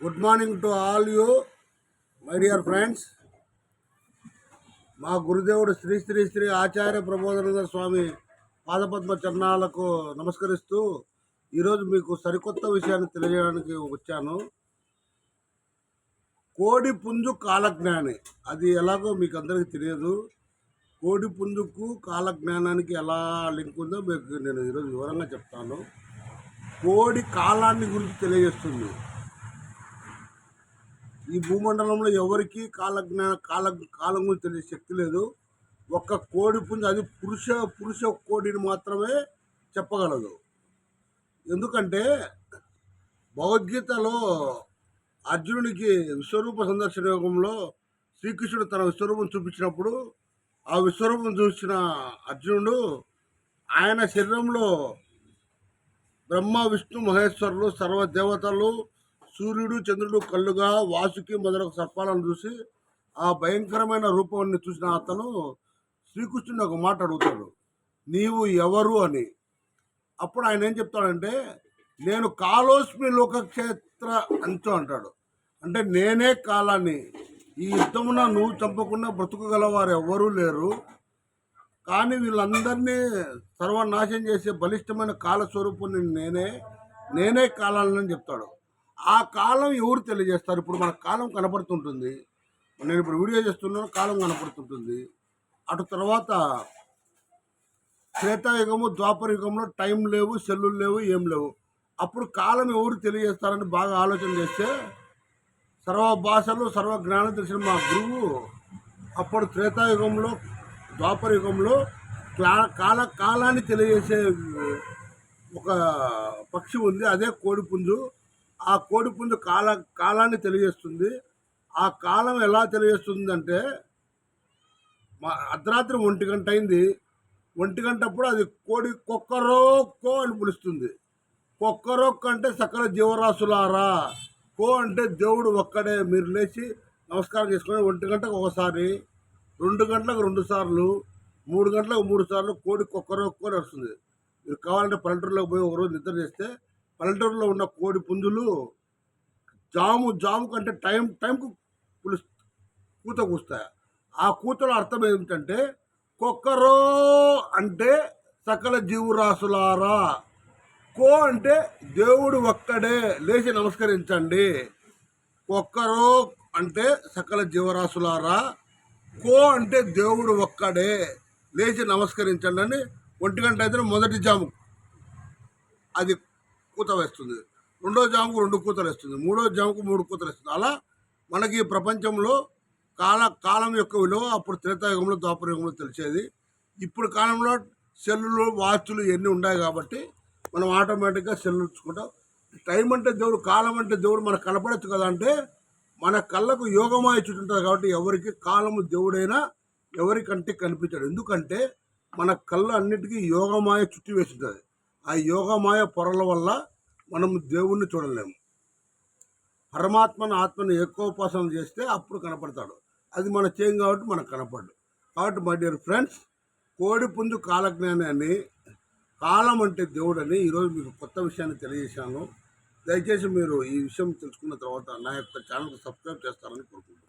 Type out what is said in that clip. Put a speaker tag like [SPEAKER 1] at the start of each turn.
[SPEAKER 1] Good morning to all you my dear friends. మా గురుదేవుడు శ్రీ శ్రీ శ్రీ ఆచార్య ప్రబోధానంద స్వామి పాదపద్మ చరణాలకు నమస్కరిస్తూ ఈరోజు మీకు సరికొత్త విషయాన్ని తెలియజేయడానికి వచ్చాను. కోడి పుంజు కాలజ్ఞాని, అది ఎలాగో మీకు అందరికీ తెలియదు. కోడి పుంజుకు కాలజ్ఞానానికి ఎలా లింక్ ఉందో మీకు నేను ఈరోజు వివరంగా చెప్తాను. కోడి కాలాన్ని గురించి తెలియజేస్తుంది. ఈ భూమండలంలో ఎవరికి కాలం గురించి తెలియ శక్తి లేదు. ఒక్క కోడి పుంజు, అది పురుష కోడిని మాత్రమే చెప్పగలదు. ఎందుకంటే భగవద్గీతలో అర్జునుడికి విశ్వరూప సందర్శన యోగంలో శ్రీకృష్ణుడు తన విశ్వరూపం చూపించినప్పుడు ఆ విశ్వరూపం చూసిన అర్జునుడు ఆయన శరీరంలో బ్రహ్మ విష్ణు మహేశ్వరులు సర్వదేవతలు, సూర్యుడు చంద్రుడు కళ్ళుగా, వాసుకి మొదలగు సర్పాలను చూసి ఆ భయంకరమైన రూపాన్ని చూసిన అతను శ్రీకృష్ణుని ఒక మాట అడుగుతాడు, నీవు ఎవరు అని. అప్పుడు ఆయన ఏం చెప్తాడంటే, నేను కాలోస్మి లోకక్షేత్ర అంచు అంటాడు. అంటే నేనే కాలాన్ని, ఈ యుద్ధమున నువ్వు చంపకుండా బ్రతుకగలవారు ఎవరూ లేరు, కానీ వీళ్ళందరినీ సర్వనాశనం చేసే బలిష్టమైన కాలస్వరూపుని నేనే కాలాలని చెప్తాడు. ఆ కాలం ఎవరు తెలియజేస్తారు? ఇప్పుడు మన కాలం కనపడుతుంటుంది, నేను ఇప్పుడు వీడియో చేస్తున్నాను, కాలం కనపడుతుంటుంది. అటు తర్వాత త్రేతాయుగము, ద్వాపర యుగంలో టైం లేవు, సెల్లులు లేవు, ఏం లేవు. అప్పుడు కాలం ఎవరు తెలియజేస్తారని బాగా ఆలోచన చేస్తే సర్వ భాషలు సర్వ జ్ఞానం తెలిసిన మా గురువు అప్పుడు త్రేతాయుగంలో, ద్వాపర యుగంలో కాలాన్ని తెలియజేసే ఒక పక్షి ఉంది, అదే కోడిపుంజు. ఆ కోడిపుంజు కాలాన్ని తెలియజేస్తుంది. ఆ కాలం ఎలా తెలియజేస్తుంది అంటే, అర్ధరాత్రి 1 గంట అయింది, 1 గంటప్పుడు అది కోడి కొక్కరోక్కో అని పిలుస్తుంది. కొక్కరొక్క అంటే సకల జీవరాశులారా, కో అంటే దేవుడు ఒక్కడే. మీరు లేచి నమస్కారం చేసుకొని 1 గంటకు ఒకసారి, 2 గంటలకు 2 సార్లు, 3 గంటలకు 3 సార్లు కోడి కొక్కరొక్కో అని వస్తుంది. మీరు కావాలంటే పల్లెటూరులోకి పోయి ఒకరోజు నిద్ర చేస్తే పల్లెటూరులో ఉన్న కోడి పుంజులు జాము కంటే టైంకు కూత కూస్తాయి. ఆ కూతలో అర్థం ఏమిటంటే, కొక్కరో అంటే సకల జీవరాశులారా, కో అంటే దేవుడు ఒక్కడే, లేచి నమస్కరించండి. కొక్కరో అంటే సకల జీవరాశులారా, కో అంటే దేవుడు ఒక్కడే, లేచి నమస్కరించండి అని 1 గంట అయితే మొదటి జాము అది కూత వేస్తుంది, 2వ జాముకు 2 కూతలు వేస్తుంది, 3వ జాముకు 3 కూతలు వేస్తుంది. అలా మనకి ప్రపంచంలో కాలం యొక్క విలువ అప్పుడు త్రేతాయుగంలో, ద్వాపరయుగంలో తెలిసేది. ఇప్పుడు కాలంలో సెల్లులు, వాచ్లు ఇవన్నీ ఉన్నాయి కాబట్టి మనం ఆటోమేటిక్గా సెల్లు ఉంచుకుంటాం. టైం అంటే దేవుడు, కాలం అంటే దేవుడు మనకు కనపడచ్చు కదా అంటే, మన కళ్ళకు యోగమాయ చుట్టూ ఉంటుంది కాబట్టి ఎవరికి కాలము దేవుడైనా ఎవరి కంటికి కనిపించాడు. ఎందుకంటే మన కళ్ళు అన్నిటికీ యోగమాయ చుట్టి వేసి ఉంటుంది. ఆ యోగమాయ పొరల వల్ల మనం దేవుణ్ణి చూడలేము. పరమాత్మను, ఆత్మను ఏకోపాసన చేస్తే అప్పుడు కనపడతాడు. అది మన చేయం కాబట్టి మనకు కనపడ్డు. కాబట్టి మై డియర్ ఫ్రెండ్స్, కోడి పుంజు కాలజ్ఞాని అని, కాలం అంటే దేవుడు అని ఈరోజు మీకు కొత్త విషయాన్ని తెలియజేశాను. దయచేసి మీరు ఈ విషయం తెలుసుకున్న తర్వాత నా యొక్క ఛానల్కి సబ్స్క్రైబ్ చేస్తారని కోరుకుంటున్నాను.